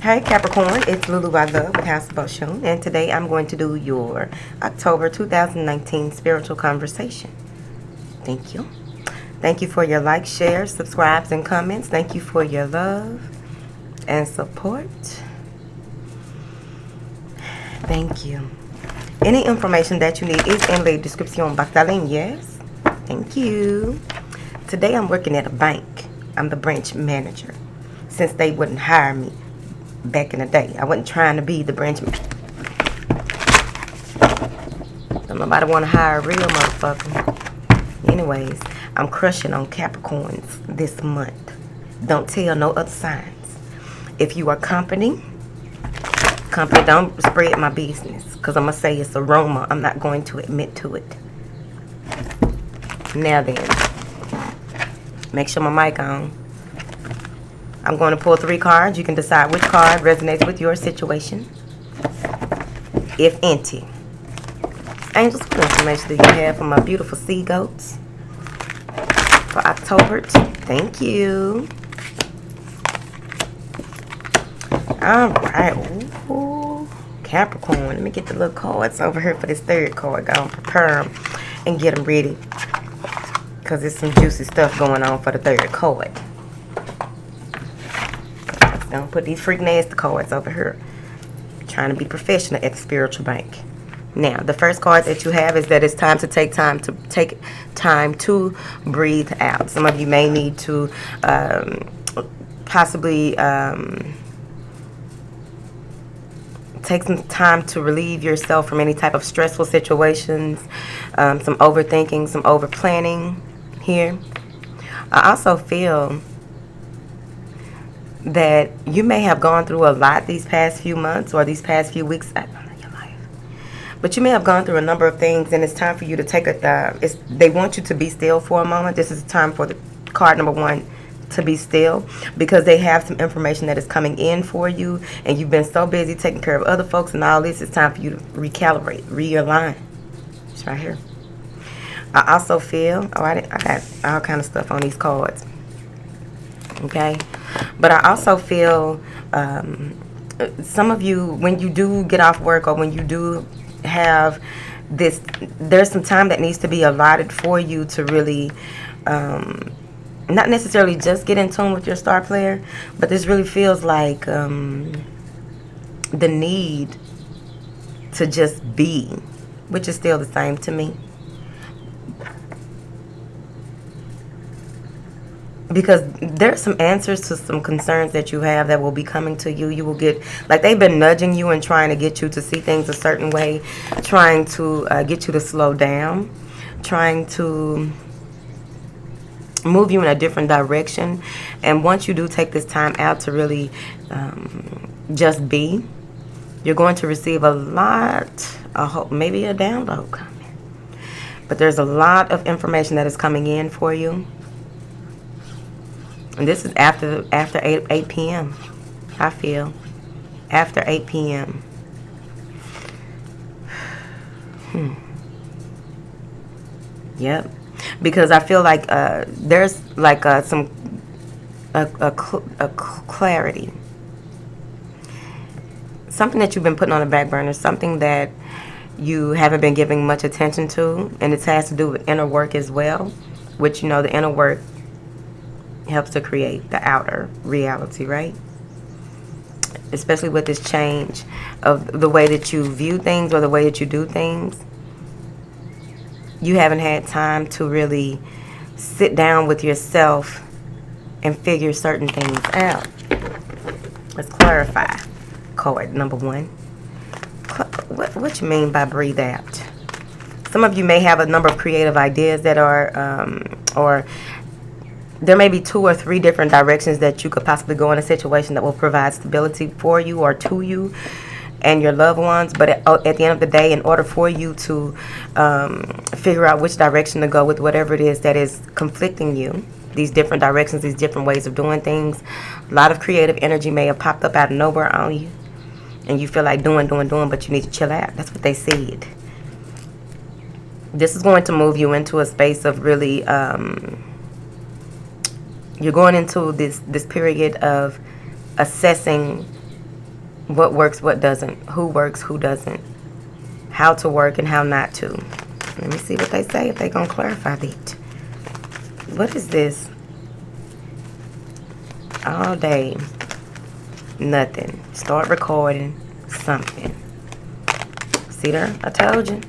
Hey Capricorn, it's Lulu by Love with House of Oshun, and today I'm going to do your October 2019 spiritual conversation. Thank you. Thank you for your likes, shares, subscribes, and comments. Thank you for your love and support. Thank you. Any information that you need is in the description box. Darling, yes. Thank you. Today I'm working at a bank. I'm the branch manager. Since they wouldn't hire me back in the day, I wasn't trying to be the branch manager. Don't nobody want to hire a real motherfucker. Anyways, I'm crushing on Capricorns this month. Don't tell no other signs. If you are company, don't spread my business, because I'm going to say it's aroma. I'm not going to admit to it. Now then, make sure my mic on. I'm going to pull 3 cards. You can decide which card resonates with your situation, if any. Angels, what information do you have for my beautiful sea goats for October? Thank you. All right. Ooh, Capricorn. Let me get the little cards over here for this third card. Go and prepare them and get them ready, because there's some juicy stuff going on for the third card. I'm going to put these freak nasty cards over here. Trying to be professional at the spiritual bank. Now, the first card that you have is that it's time to take time to breathe out. Some of you may need to possibly take some time to relieve yourself from any type of stressful situations, some overthinking, some over planning here. I also feel that you may have gone through a lot these past few months or these past few weeks of your life. But you may have gone through a number of things, and it's time for you to take they want you to be still for a moment. This is time for the card number 1 to be still, because they have some information that is coming in for you, and you've been so busy taking care of other folks and all this. It's time for you to recalibrate, realign. It's right here. I also feel, I got all kind of stuff on these cards. Okay, but I also feel some of you, when you do get off work, or when you do have this, there's some time that needs to be allotted for you to really not necessarily just get in tune with your star player, but this really feels like the need to just be, which is still the same to me. Because there's some answers to some concerns that you have that will be coming to you. You will get, like, they've been nudging you and trying to get you to see things a certain way, trying to get you to slow down, trying to move you in a different direction. And once you do take this time out to really just be, you're going to receive a lot, maybe a download coming. But there's a lot of information that is coming in for you. And this is after 8 p.m. I feel. After 8 p.m. Yep. Because I feel like there's like some clarity. Something that you've been putting on the back burner. Something that you haven't been giving much attention to. And it has to do with inner work as well. Which, you know, the inner work helps to create the outer reality, right? Especially with this change of the way that you view things or the way that you do things. You haven't had time to really sit down with yourself and figure certain things out. Let's clarify. Card number 1. What you mean by breathe out? Some of you may have a number of creative ideas that are, or there may be 2 or 3 different directions that you could possibly go in a situation that will provide stability for you or to you and your loved ones. But at the end of the day, in order for you to figure out which direction to go with whatever it is that is conflicting you, these different directions, these different ways of doing things, a lot of creative energy may have popped up out of nowhere on you. And you feel like doing, but you need to chill out. That's what they said. This is going to move you into a space of really... you're going into this period of assessing What works, what doesn't. Who works, who doesn't. How to work and how not to. Let me see what they say, if they gonna clarify that. What is this? All day. Nothing. Start recording something. See there? I told you.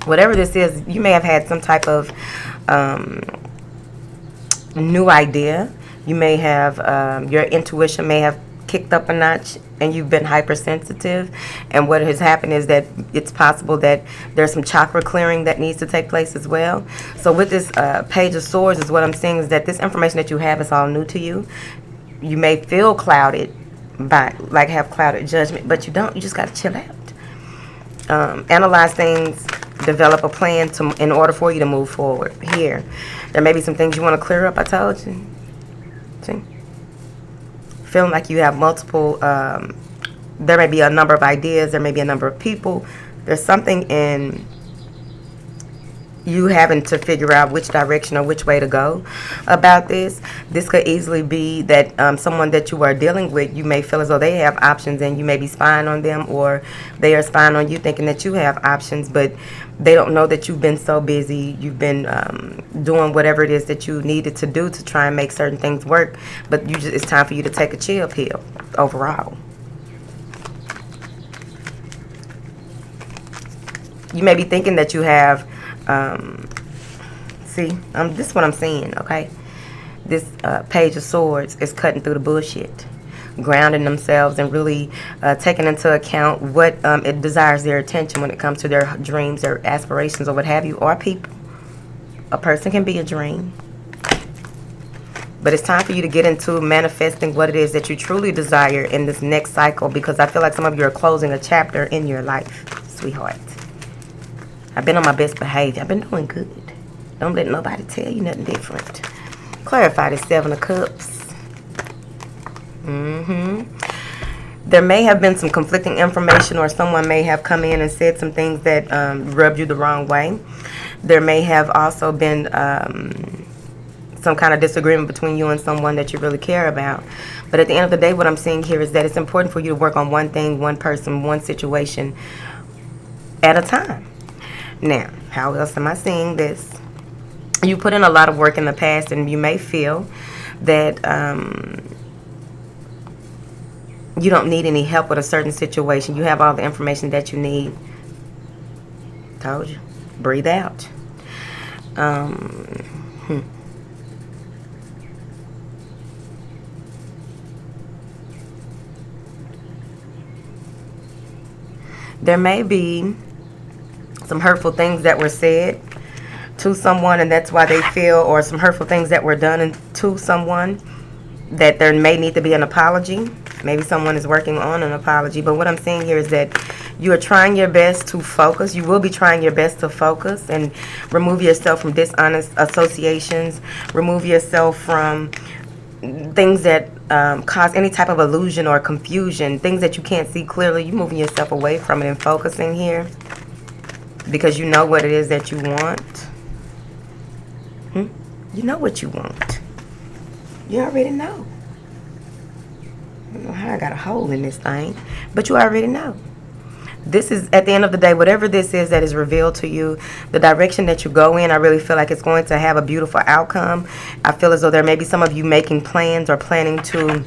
Whatever this is, you may have had some type of new idea. You may have, your intuition may have kicked up a notch and you've been hypersensitive. And what has happened is that it's possible that there's some chakra clearing that needs to take place as well. So with this Page of Swords, is what I'm seeing is that this information that you have is all new to you. You may feel clouded by, like, have clouded judgment, but you don't. You just got to chill out. Analyze things, develop a plan in order for you to move forward. Here, there may be some things you want to clear up. I told you. See? Feeling like you have multiple, there may be a number of ideas, there may be a number of people. There's something in you having to figure out which direction or which way to go about this. This could easily be that someone that you are dealing with, you may feel as though they have options and you may be spying on them, or they are spying on you thinking that you have options, but they don't know that you've been so busy. You've been doing whatever it is that you needed to do to try and make certain things work, but it's time for you to take a chill pill overall. You may be thinking that you have this is what I'm seeing, okay? This Page of Swords is cutting through the bullshit, grounding themselves and really taking into account what it desires their attention when it comes to their dreams, their aspirations, or what have you, or people. A person can be a dream. But it's time for you to get into manifesting what it is that you truly desire in this next cycle, because I feel like some of you are closing a chapter in your life, sweetheart. I've been on my best behavior. I've been doing good. Don't let nobody tell you nothing different. Clarify this Seven of Cups. There may have been some conflicting information, or someone may have come in and said some things that rubbed you the wrong way. There may have also been some kind of disagreement between you and someone that you really care about. But at the end of the day, what I'm seeing here is that it's important for you to work on one thing, one person, one situation at a time. Now, how else am I seeing this? You put in a lot of work in the past, and you may feel that you don't need any help with a certain situation. You have all the information that you need. Told you. Breathe out. There may be some hurtful things that were said to someone, and that's why they feel, or some hurtful things that were done to someone, that there may need to be an apology. Maybe someone is working on an apology. But what I'm seeing here is that you are trying your best to focus. You will be trying your best to focus and remove yourself from dishonest associations. Remove yourself from things that cause any type of illusion or confusion. Things that you can't see clearly. You're moving yourself away from it and focusing here, because you know what it is that you want. You know what you want. You already know. I don't know how I got a hole in this thing, but you already know. This is, at the end of the day, whatever this is that is revealed to you, the direction that you go in, I really feel like it's going to have a beautiful outcome. I feel as though there may be some of you making plans or planning to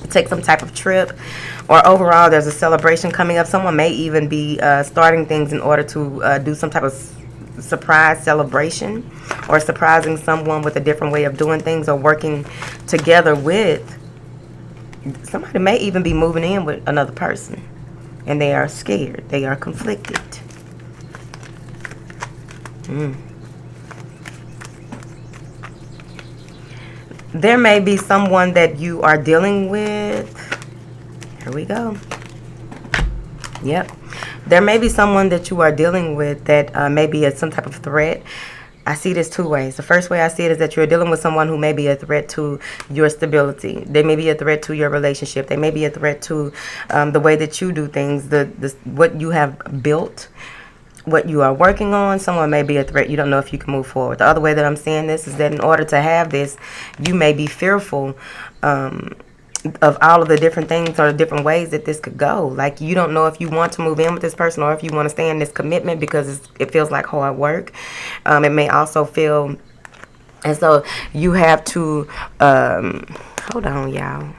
take some type of trip, or overall there's a celebration coming up. Someone may even be starting things in order to do some type of surprise celebration, or surprising someone with a different way of doing things, or working together with somebody. May even be moving in with another person, and they are scared, they are conflicted. There may be someone that you are dealing with. Here we go. Yep. There may be someone that you are dealing with that may be some type of threat. I see this two ways. The first way I see it is that you're dealing with someone who may be a threat to your stability. They may be a threat to your relationship. They may be a threat to the way that you do things, what you have built, what you are working on. Someone may be a threat. You don't know if you can move forward. The other way that I'm seeing this is that in order to have this, you may be fearful of all of the different things or the different ways that this could go. Like, you don't know if you want to move in with this person or if you want to stay in this commitment because it feels like hard work. It may also feel as though you have to, hold on, y'all.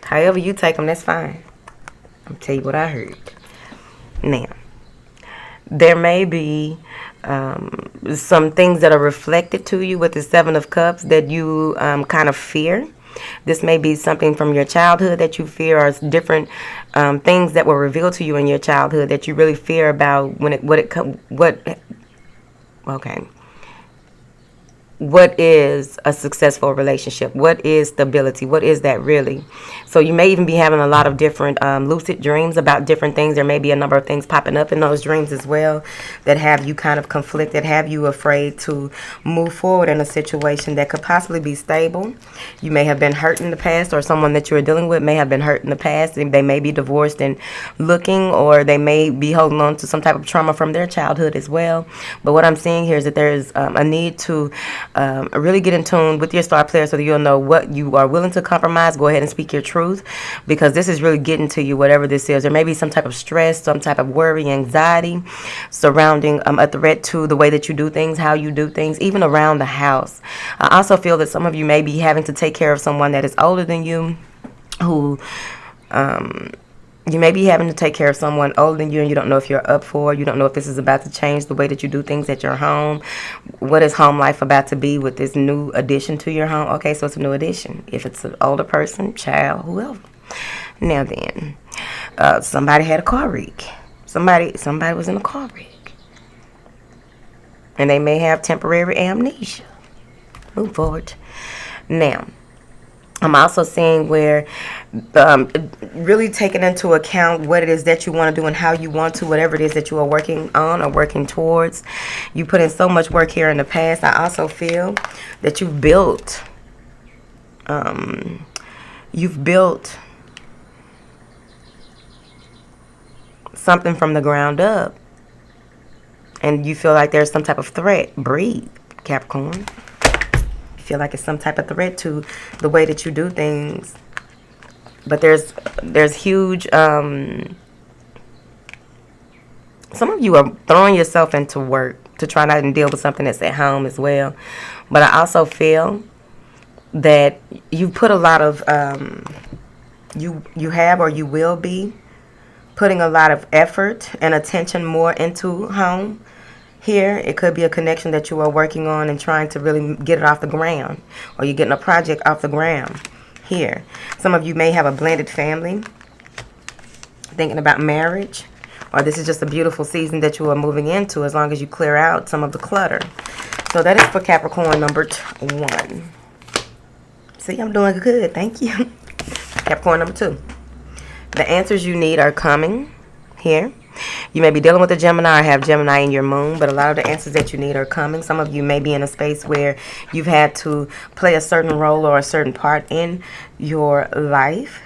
However you take them, that's fine. I'm tell you what I heard. Now, there may be some things that are reflected to you with the Seven of Cups that you kind of fear. This may be something from your childhood that you fear, or different things that were revealed to you in your childhood that you really fear about what is a successful relationship? What is stability? What is that really? So you may even be having a lot of different lucid dreams about different things. There may be a number of things popping up in those dreams as well that have you kind of conflicted, have you afraid to move forward in a situation that could possibly be stable. You may have been hurt in the past, or someone that you are dealing with may have been hurt in the past, and they may be divorced and looking, or they may be holding on to some type of trauma from their childhood as well. But what I'm seeing here is that there is a need to really get in tune with your star player so that you'll know what you are willing to compromise. Go ahead and speak your truth, because this is really getting to you, whatever this is. There may be some type of stress, some type of worry, anxiety surrounding a threat to the way that you do things, how you do things, even around the house. I also feel that some of you may be having to take care of someone that is older than you, who you may be having to take care of someone older than you, and you don't know if you're up for it. You don't know if this is about to change the way that you do things at your home. What is home life about to be with this new addition to your home? Okay, so it's a new addition. If it's an older person, child, whoever. Now then, somebody had a car wreck. Somebody was in a car wreck, and they may have temporary amnesia. Move forward. Now, I'm also seeing where really taking into account what it is that you want to do and how you want to, whatever it is that you are working on or working towards. You put in so much work here in the past. I also feel that you've built something from the ground up, and you feel like there's some type of threat. Breathe, Capricorn. Feel like it's some type of threat to the way that you do things, but there's huge some of you are throwing yourself into work to try not to deal with something that's at home as well. But I also feel that you put a lot of you have, or you will be putting a lot of effort and attention more into home. Here, it could be a connection that you are working on and trying to really get it off the ground, or you're getting a project off the ground. Here, some of you may have a blended family, thinking about marriage, or this is just a beautiful season that you are moving into, as long as you clear out some of the clutter. So that is for Capricorn number 1. See, I'm doing good. Thank you. Capricorn number 2. The answers you need are coming here. You may be dealing with a Gemini or have Gemini in your moon, but a lot of the answers that you need are coming. Some of you may be in a space where you've had to play a certain role or a certain part in your life,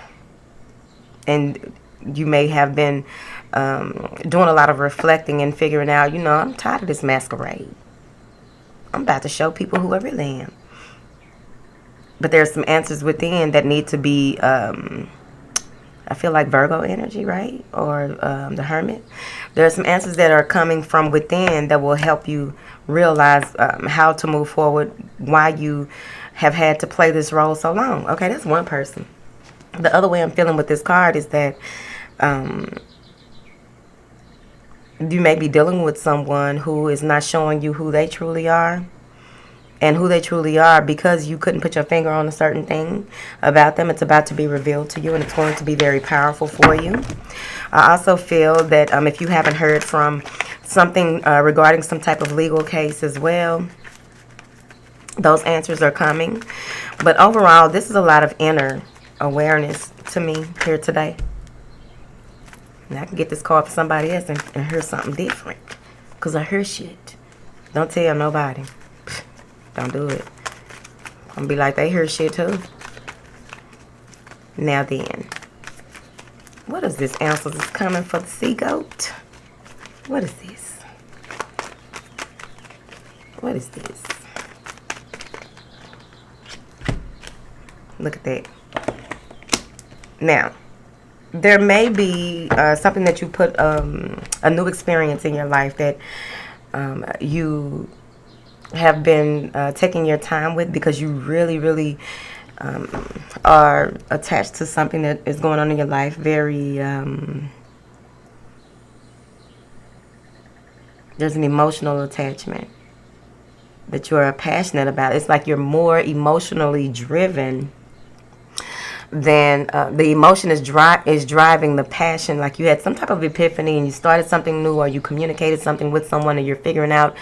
and you may have been doing a lot of reflecting and figuring out, I'm tired of this masquerade. I'm about to show people who I really am. But there's some answers within that need to be I feel like Virgo energy, right? Or the Hermit. There are some answers that are coming from within that will help you realize how to move forward, why you have had to play this role so long. Okay, that's one person. The other way I'm feeling with this card is that you may be dealing with someone who is not showing you who they truly are. And who they truly are, because you couldn't put your finger on a certain thing about them. It's about to be revealed to you, and it's going to be very powerful for you. I also feel that if you haven't heard from something regarding some type of legal case as well, those answers are coming. But overall, this is a lot of inner awareness to me here today. And I can get this card for somebody else and hear something different, because I hear shit. Don't tell nobody. Don't do it. I'm gonna be like, they hear shit too. Now then, what is this answer that's coming for the sea goat? What is this? What is this? Look at that. Now, there may be something that you put a new experience in your life that you have been taking your time with because you really, really are attached to something that is going on in your life. Very, there's an emotional attachment that you are passionate about. It's like you're more emotionally driven than the emotion is driving the passion. Like you had some type of epiphany and you started something new, or you communicated something with someone, and you're figuring out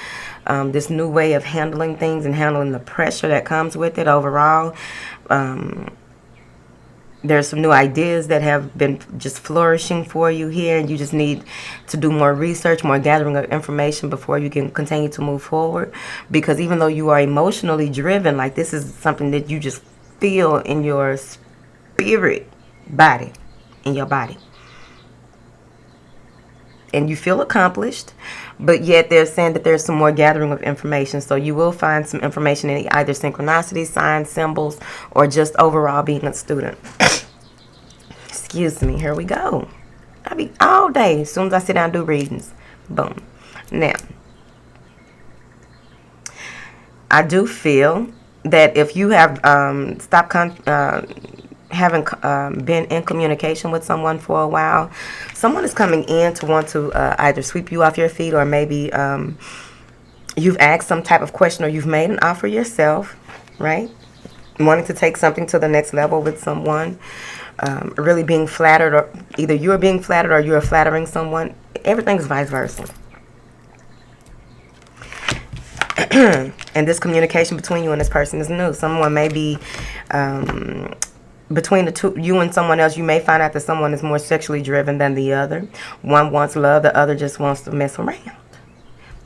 this new way of handling things and handling the pressure that comes with it overall. There's some new ideas that have been just flourishing for you here, and you just need to do more research, more gathering of information before you can continue to move forward. Because even though you are emotionally driven, like this is something that you just feel in your spirit body, in your body. And you feel accomplished, but yet they're saying that there's some more gathering of information. So you will find some information in either synchronicity, signs, symbols, or just overall being a student. Excuse me, here we go. I'll be all day as soon as I sit down and do readings. Boom. Now, I do feel that if you have stopped having been in communication with someone for a while, someone is coming in to want to either sweep you off your feet, or maybe you've asked some type of question, or you've made an offer yourself, right? Wanting to take something to the next level with someone, really being flattered, or either you're being flattered or you're flattering someone. Everything's vice versa. And this communication between you and this person is new. Someone may be between the two, you and someone else, you may find out that someone is more sexually driven than the other. One wants love, the other just wants to mess around.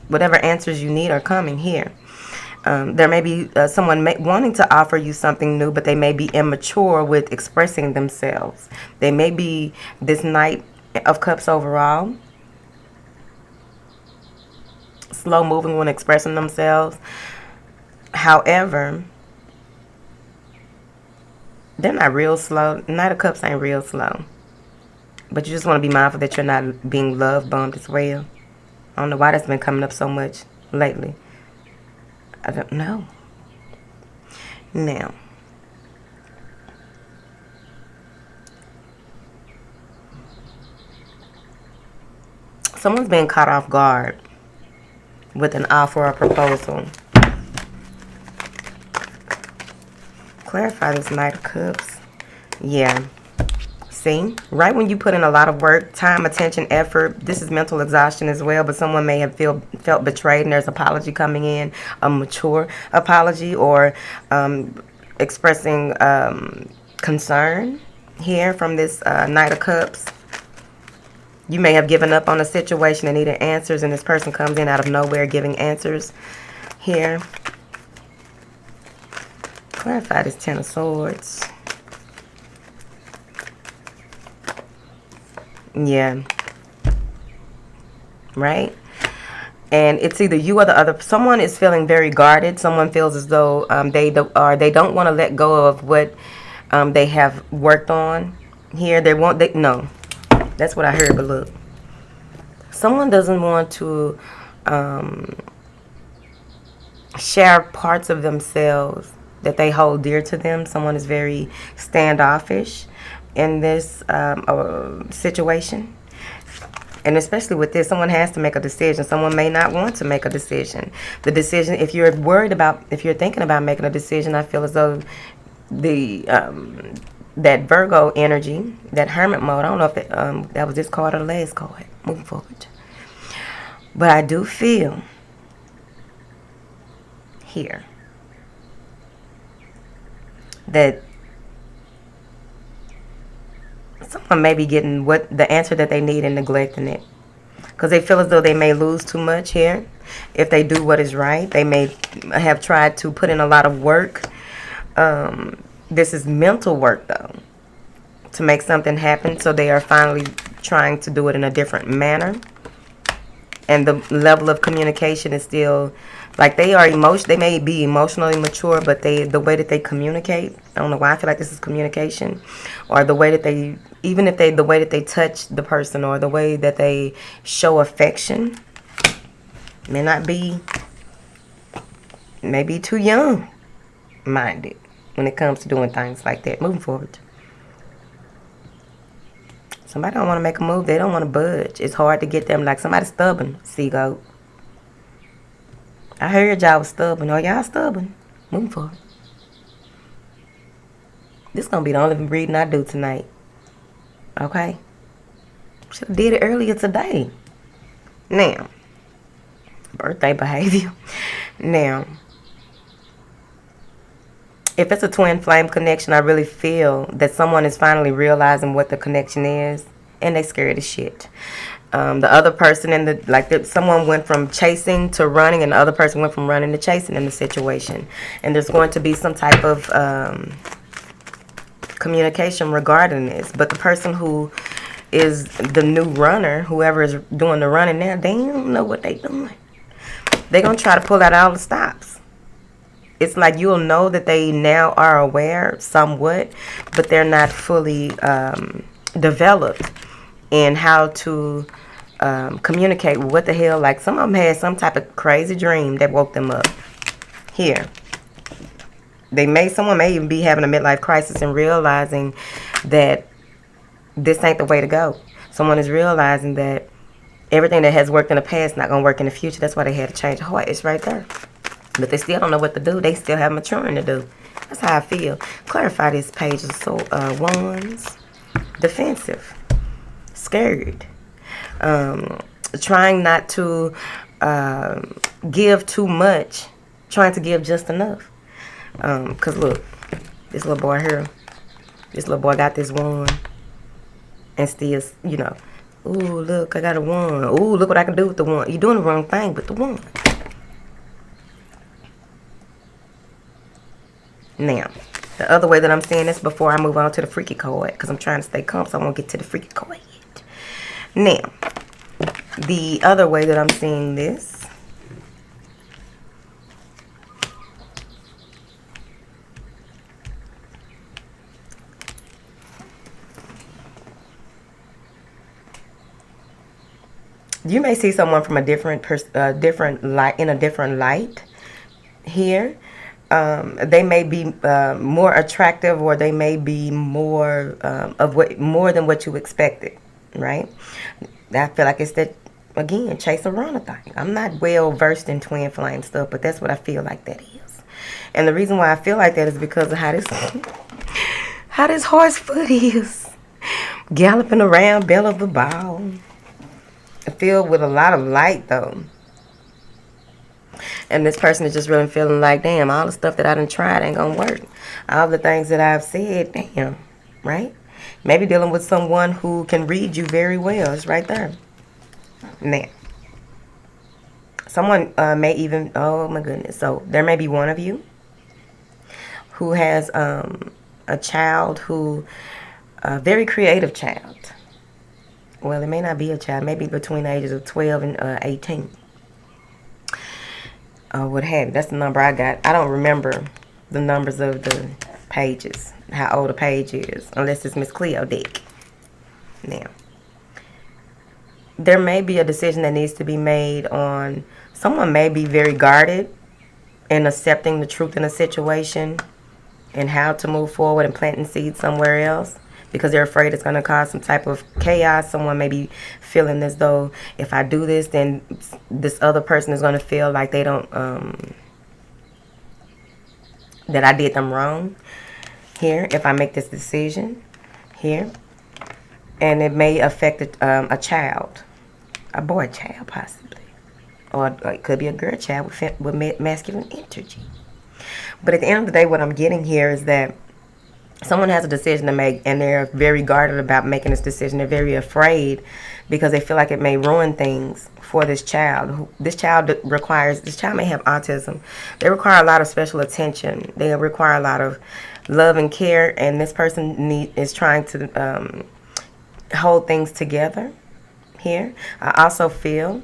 Whatever answers you need are coming here. There may be someone wanting to offer you something new, but they may be immature with expressing themselves. They may be this Knight of Cups overall, slow moving when expressing themselves. However, they're not real slow. Knight of Cups ain't real slow. But you just want to be mindful that you're not being love bombed as well. I don't know why that's been coming up so much lately. I don't know. Now, someone's being caught off guard with an offer or proposal. Clarify this Knight of Cups. Yeah. See? Right when you put in a lot of work, time, attention, effort, this is mental exhaustion as well, but someone may have felt betrayed, and there's apology coming in, a mature apology, or expressing concern here from this Knight of Cups. You may have given up on a situation and needed answers, and this person comes in out of nowhere giving answers here. Clarify this Ten of Swords. Yeah. Right? And it's either you or the other. Someone is feeling very guarded. Someone feels as though they don't want to let go of what they have worked on here. No. That's what I heard, but look. Someone doesn't want to share parts of themselves that they hold dear to them. Someone is very standoffish in this situation. And especially with this, someone has to make a decision. Someone may not want to make a decision. The decision, if you're thinking about making a decision, I feel as though that Virgo energy, that hermit mode, I don't know if that was this card or the last card, moving forward. But I do feel here that someone may be getting the answer that they need and neglecting it, because they feel as though they may lose too much here if they do what is right. They may have tried to put in a lot of work. This is mental work, though, to make something happen. So they are finally trying to do it in a different manner. And the level of communication is still, like, they may be emotionally mature, but the way that they communicate I don't know why I feel like this is communication, or the way that they, even if they, the way that they touch the person, or the way that they show affection, may not be, maybe too young minded when it comes to doing things like that. Moving forward, somebody don't want to make a move. They don't want to budge. It's hard to get them. Like somebody stubborn. See, goat. I heard y'all was stubborn. Oh, y'all stubborn. Moving forward. This gonna be the only reading I do tonight. Okay? Should have did it earlier today. Now, birthday behavior. Now, if it's a twin flame connection, I really feel that someone is finally realizing what the connection is, and they scared as shit. The other person someone went from chasing to running, and the other person went from running to chasing in the situation. And there's going to be some type of communication regarding this. But the person who is the new runner, whoever is doing the running now, they don't know what they doing. They're going to try to pull out all the stops. It's like you'll know that they now are aware somewhat, but they're not fully developed in how to communicate what the hell. Like some of them had some type of crazy dream that woke them up. Here. Someone may even be having a midlife crisis and realizing that this ain't the way to go. Someone is realizing that everything that has worked in the past not going to work in the future. That's why they had to change the heart. It's right there. But they still don't know what to do. They still have maturing to do. That's how I feel. Clarify this page. So, wands. Defensive. Scared. Trying not to give too much. Trying to give just enough. Because look, this little boy here. This little boy got this wand. And still, you know. Ooh, look, I got a wand. Ooh, look what I can do with the wand. You're doing the wrong thing with the wand. Now, the other way that I'm seeing this before I move on to the freaky card, because I'm trying to stay calm, so I won't get to the freaky card yet. Now, the other way that I'm seeing this, you may see someone from a different light, in a different light here. They may be more attractive, or they may be more more than what you expected, right? I feel like it's that, again, chase a runner thing. I'm not well versed in twin flame stuff, but that's what I feel like that is. And the reason why I feel like that is because of how this horse foot is galloping around, bell of the ball. Filled with a lot of light, though. And this person is just really feeling like, damn, all the stuff that I done tried ain't gonna work. All the things that I've said, damn, right? Maybe dealing with someone who can read you very well. It's right there. Now, someone may even, oh my goodness. So there may be one of you who has a child who, a very creative child. Well, it may not be a child. Maybe between the ages of 12 and 18. What have you. That's the number I got. I don't remember the numbers of the pages, how old a page is, unless it's Miss Cleo deck. Now, there may be a decision that needs to be made on, someone may be very guarded in accepting the truth in a situation and how to move forward and planting seeds somewhere else, because they're afraid it's going to cause some type of chaos. Someone may be feeling as though if I do this, then this other person is going to feel like they don't, that I did them wrong here if I make this decision here. And it may affect a child, a boy child possibly. Or it could be a girl child with masculine energy. But at the end of the day, what I'm getting here is that someone has a decision to make, and they're very guarded about making this decision. They're very afraid because they feel like it may ruin things for this child. This child may have autism. They require a lot of special attention. They require a lot of love and care, and this person is trying to hold things together here. I also feel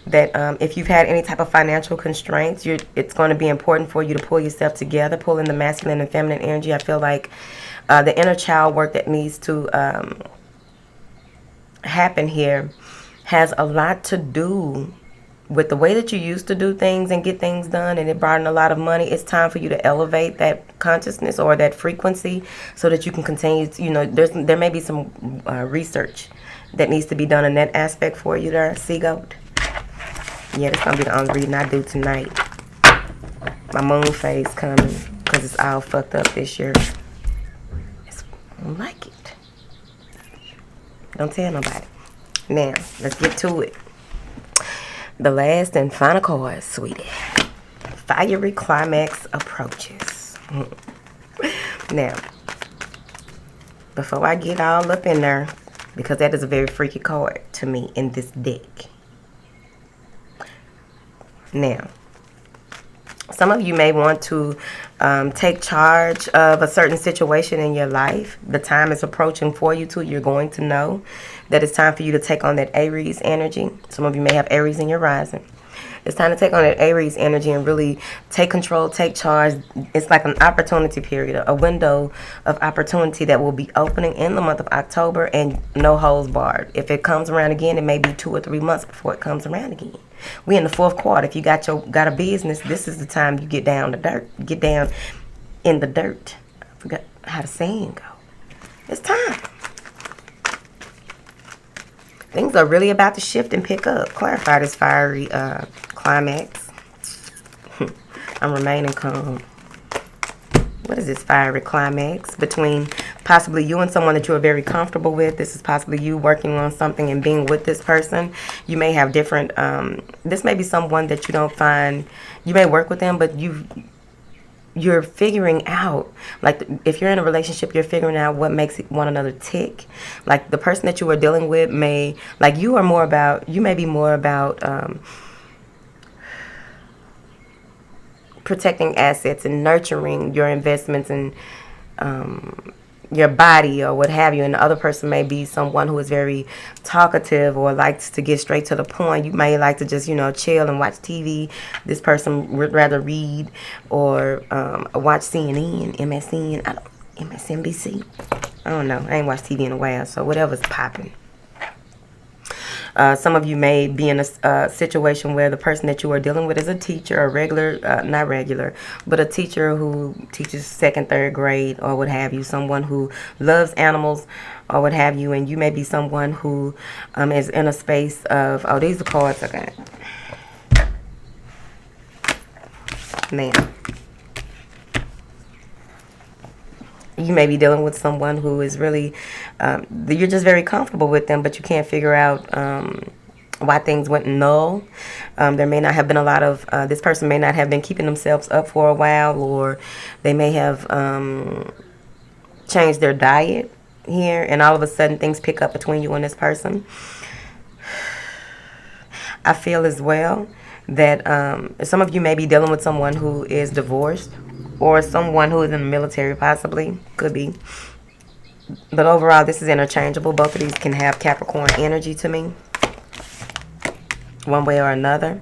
that if you've had any type of financial constraints, it's going to be important for you to pull yourself together, pull in the masculine and feminine energy. I feel like the inner child work that needs to happen here has a lot to do with the way that you used to do things and get things done, and it brought in a lot of money. It's time for you to elevate that consciousness or that frequency so that you can continue to, there may be some research that needs to be done in that aspect for you there, sea goat. Yeah, that's gonna be the only reading I do tonight. My moon phase coming because it's all fucked up this year. I don't like it. Don't tell nobody. Now, let's get to it. The last and final card, sweetie. Fiery climax approaches. Now, before I get all up in there, because that is a very freaky card to me in this deck. Now, some of you may want to take charge of a certain situation in your life. The time is approaching for you too. You're going to know that it's time for you to take on that Aries energy. Some of you may have Aries in your rising. It's time to take on that Aries energy and really take control, take charge. It's like an opportunity period, a window of opportunity that will be opening in the month of October, and no holds barred. If it comes around again, it may be 2 or 3 months before it comes around again. We in the 4th quarter. If you got a business, this is the time you get down the dirt. Get down in the dirt. I forgot how the saying go. It's time. Things are really about to shift and pick up. Clarify this fiery climax. I'm remaining calm. What is this fiery climax? Between possibly you and someone that you are very comfortable with. This is possibly you working on something and being with this person. You may have different, this may be someone that you don't find, you may work with them, but you're figuring out, like if you're in a relationship, you're figuring out what makes one another tick. Like the person that you are dealing with may, like you may be more about protecting assets and nurturing your investments and your body or what have you, and the other person may be someone who is very talkative or likes to get straight to the point. You may like to just chill and watch TV. This person would rather read or watch CNN, MSNBC. I don't know. I ain't watched TV in a while, so whatever's popping. Some of you may be in a situation where the person that you are dealing with is a teacher, not regular, but a teacher who teaches 2nd, 3rd grade or what have you, someone who loves animals or what have you, and you may be someone who is in a space of, these are cards I got. Man. You may be dealing with someone who is really, you're just very comfortable with them, but you can't figure out why things went null. There may not have been a lot of, this person may not have been keeping themselves up for a while, or they may have changed their diet here, and all of a sudden things pick up between you and this person. I feel as well that some of you may be dealing with someone who is divorced, or someone who is in the military, possibly. Could be. But overall, this is interchangeable. Both of these can have Capricorn energy to me, one way or another.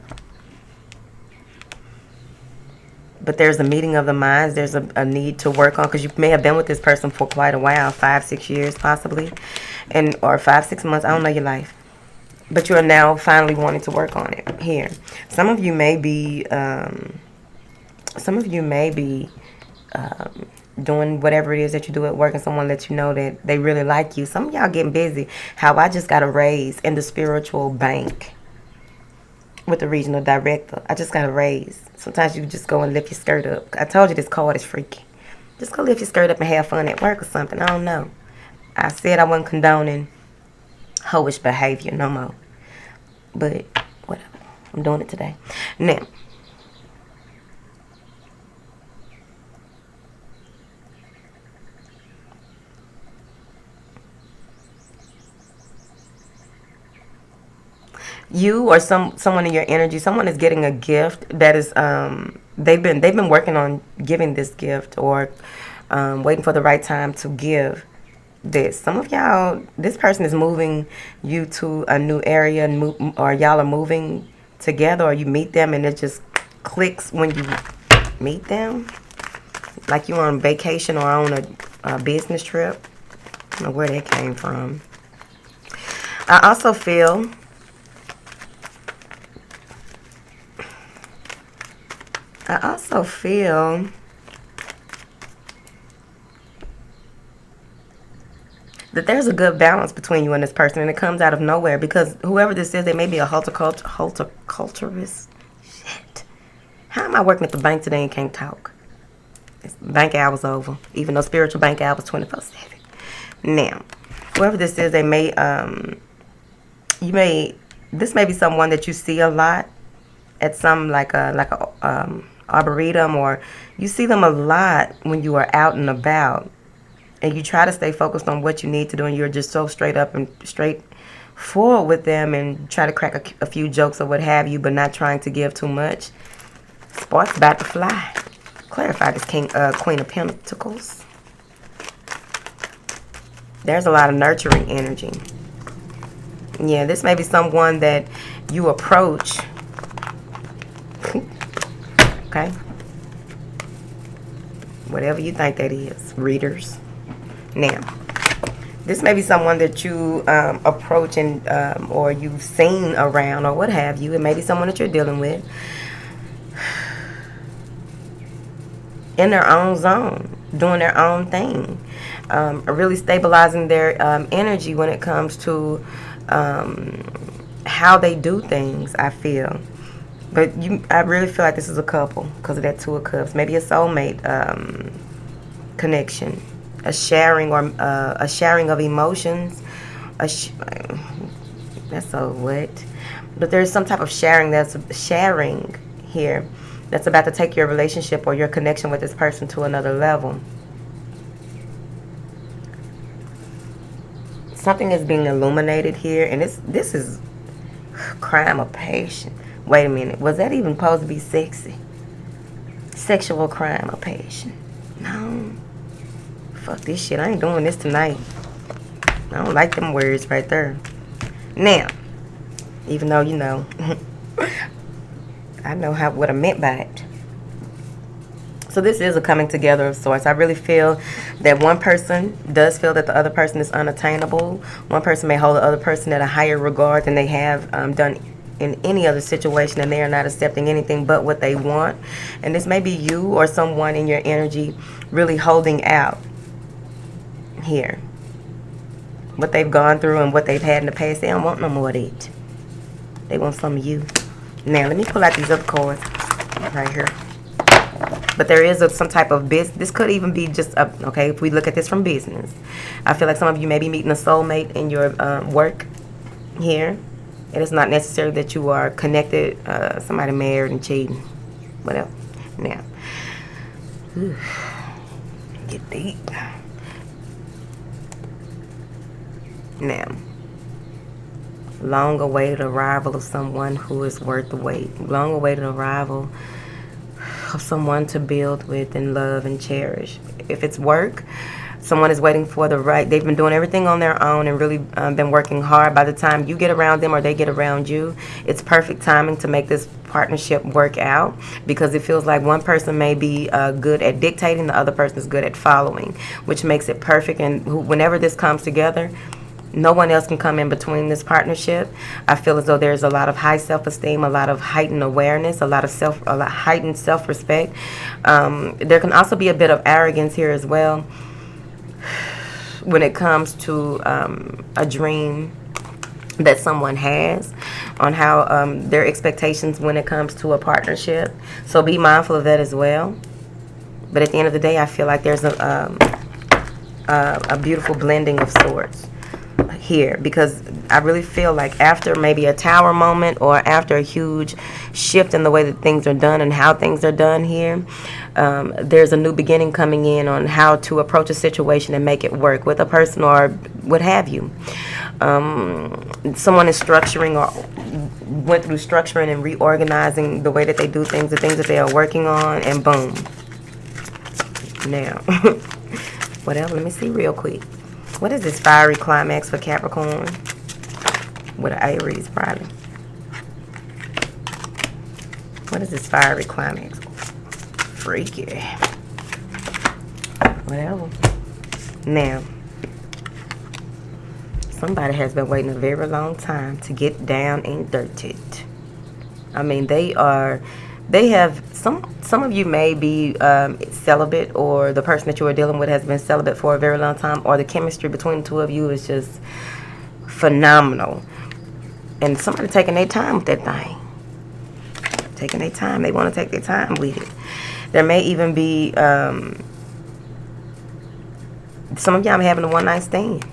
But there's a meeting of the minds. There's a need to work on, because you may have been with this person for quite a while, 5-6 years possibly, or 5-6 months. I don't know your life. But you are now finally wanting to work on it here. Some of you may be... doing whatever it is that you do at work, and someone lets you know that they really like you. Some of y'all getting busy. How I just got a raise in the spiritual bank with the regional director. I just got a raise. Sometimes you just go and lift your skirt up. I told you this card is freaky. Just go lift your skirt up and have fun at work or something. I don't know. I said I wasn't condoning hoish behavior no more. But whatever. I'm doing it today. Now, you or someone in your energy, someone is getting a gift that is they've been working on giving this gift, or waiting for the right time to give this. Some of y'all, this person is moving you to a new area, or y'all are moving together, or you meet them and it just clicks when you meet them. Like you're on vacation or on a business trip. I don't know where that came from. I also feel that there's a good balance between you and this person, and it comes out of nowhere, because whoever this is, they may be a horticulturist. Shit. How am I working at the bank today and can't talk? Bank hours over, even though spiritual bank hours 24/7. Now, whoever this is, they may this may be someone that you see a lot at some like a arboretum, or you see them a lot when you are out and about, and you try to stay focused on what you need to do, and you're just so straight up and straight forward with them, and try to crack a few jokes or what have you, but not trying to give too much. Sparks about to fly. Clarify this Queen of Pentacles. There's a lot of nurturing energy. Yeah, this may be someone that you approach. Okay? Whatever you think that is, readers. Now, this may be someone that you approach and or you've seen around or what have you. It may be someone that you're dealing with in their own zone, doing their own thing, really stabilizing their energy when it comes to how they do things, I feel. But I really feel like this is a couple because of that Two of Cups. Maybe a soulmate connection, a sharing of emotions. That's so what? But there's some type of sharing here that's about to take your relationship or your connection with this person to another level. Something is being illuminated here, and this is crime of passion. Wait a minute, was that even supposed to be sexy? Sexual crime of passion. No. Fuck this shit, I ain't doing this tonight. I don't like them words right there. Now, even though, you know, I know what I meant by it. So this is a coming together of sorts. I really feel that one person does feel that the other person is unattainable. One person may hold the other person at a higher regard than they have done in any other situation, and they are not accepting anything but what they want. And this may be you or someone in your energy really holding out here. What they've gone through and what they've had in the past, they don't want no more of it. They want some of you. Now, let me pull out these other cards right here. But there is some type of business. This could even be just, okay, if we look at this from business. I feel like some of you may be meeting a soulmate in your work here. And it's not necessary that you are connected, somebody married and cheating. Whatever. Now, get deep. Now, long-awaited arrival of someone who is worth the wait. Long-awaited arrival of someone to build with and love and cherish. If it's work, someone is waiting for the right. They've been doing everything on their own and really been working hard. By the time you get around them or they get around you, it's perfect timing to make this partnership work out, because it feels like one person may be good at dictating, the other person is good at following, which makes it perfect. And whenever this comes together, no one else can come in between this partnership. I feel as though there's a lot of high self-esteem, a lot of heightened awareness, a lot heightened self-respect. There can also be a bit of arrogance here as well when it comes to a dream that someone has on how their expectations when it comes to a partnership. So be mindful of that as well. But at the end of the day, I feel like there's a beautiful blending of sorts here, because I really feel like after maybe a tower moment or after a huge shift in the way that things are done and how things are done here, there's a new beginning coming in on how to approach a situation and make it work with a person or what have you. Someone is structuring or went through structuring and reorganizing the way that they do things, the things that they are working on, and boom. Now, whatever, let me see real quick. What is this fiery climax for Capricorn? With an Aries, probably. What is this fiery climax? Freaky. Whatever. Now, somebody has been waiting a very long time to get down and dirty. I mean, they have, some of you may be celibate, or the person that you are dealing with has been celibate for a very long time, or the chemistry between the two of you is just phenomenal. And somebody taking their time with that thing. Taking their time. They want to take their time with it. There may even be some of y'all having a one-night stand.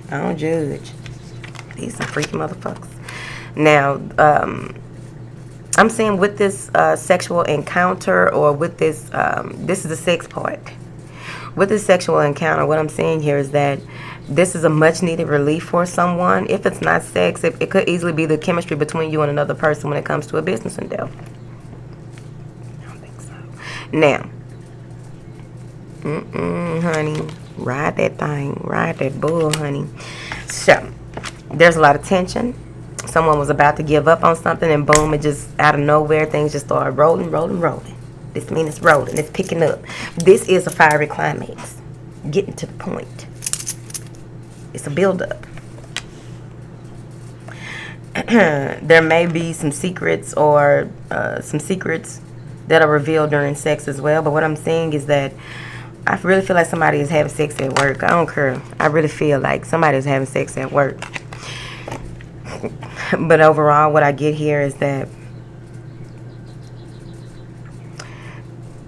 I don't judge. These some freaky motherfuckers. Now, I'm saying with this sexual encounter, or with this, this is the sex part. With this sexual encounter, what I'm saying here is that this is a much needed relief for someone. If it's not sex, it could easily be the chemistry between you and another person when it comes to a business endeavor. I don't think so. Now, honey, ride that thing. Ride that bull, honey. So, there's a lot of tension. Someone was about to give up on something, and boom, it just, out of nowhere, things just started rolling. This means it's rolling. It's picking up. This is a fiery climax. Getting to the point. It's a build-up. There may be some secrets, or some secrets that are revealed during sex as well. But what I'm saying is that I really feel like somebody is having sex at work. I don't care. I really feel like somebody is having sex at work. But overall, what I get here is that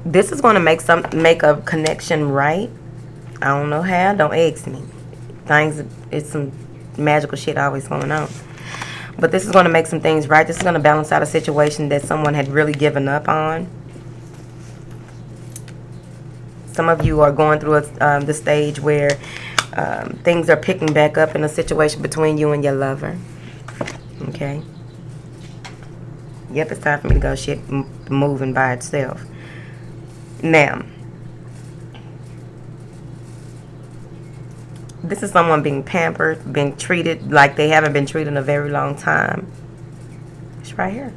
this is going to make a connection right. I don't know how. Don't ask me. It's some magical shit always going on. But this is going to make some things right. This is going to balance out a situation that someone had really given up on. Some of you are going through the stage where things are picking back up in a situation between you and your lover. Okay? Yep, it's time for me to go shit moving by itself. Now, this is someone being pampered, being treated like they haven't been treated in a very long time. It's right here.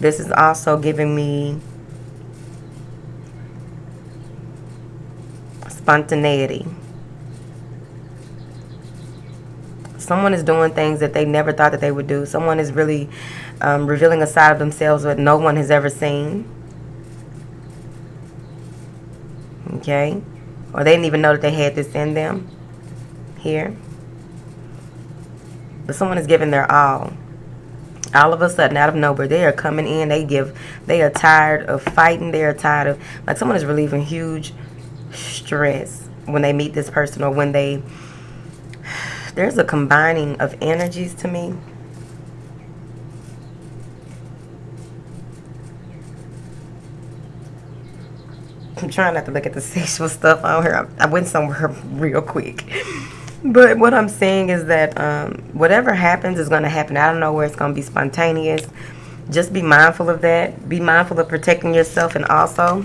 This is also giving me spontaneity. Someone is doing things that they never thought that they would do. Someone is really revealing a side of themselves that no one has ever seen. Okay? Or they didn't even know that they had this in them. Here. But someone is giving their all. All of a sudden, out of nowhere, they are coming in. They are tired of fighting. They are tired of, like, someone is relieving huge stress when they meet this person, or when there's a combining of energies to me. I'm trying not to look at the sexual stuff on here. I went somewhere real quick. But what I'm saying is that whatever happens is going to happen. I don't know where it's going to be spontaneous. Just be mindful of that. Be mindful of protecting yourself, and also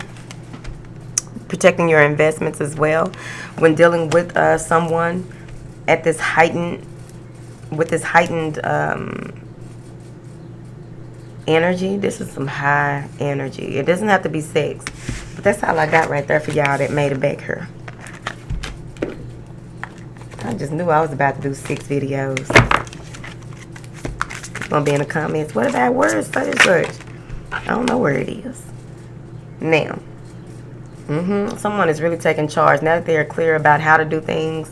protecting your investments as well when dealing with someone at this heightened energy. This is some high energy. It doesn't have to be sex, but that's all I got right there for y'all that made it back here. I just knew I was about to do 6 videos. It's gonna be in the comments, what about words such and such? I don't know where it is. Now, someone is really taking charge. Now that they're clear about how to do things.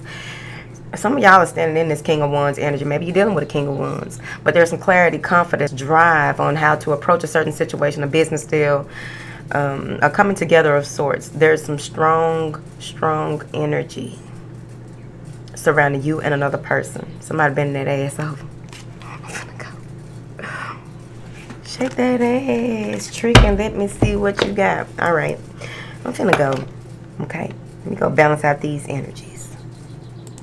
Some of y'all are standing in this King of Wands energy. Maybe you're dealing with a King of Wands. But there's some clarity, confidence, drive on how to approach a certain situation, a business deal, a coming together of sorts. There's some strong energy surrounding you and another person. Somebody bending that ass over. I'm finna go. Shake that ass, trick, and let me see what you got. All right. I'm finna go. Okay. Let me go balance out these energies.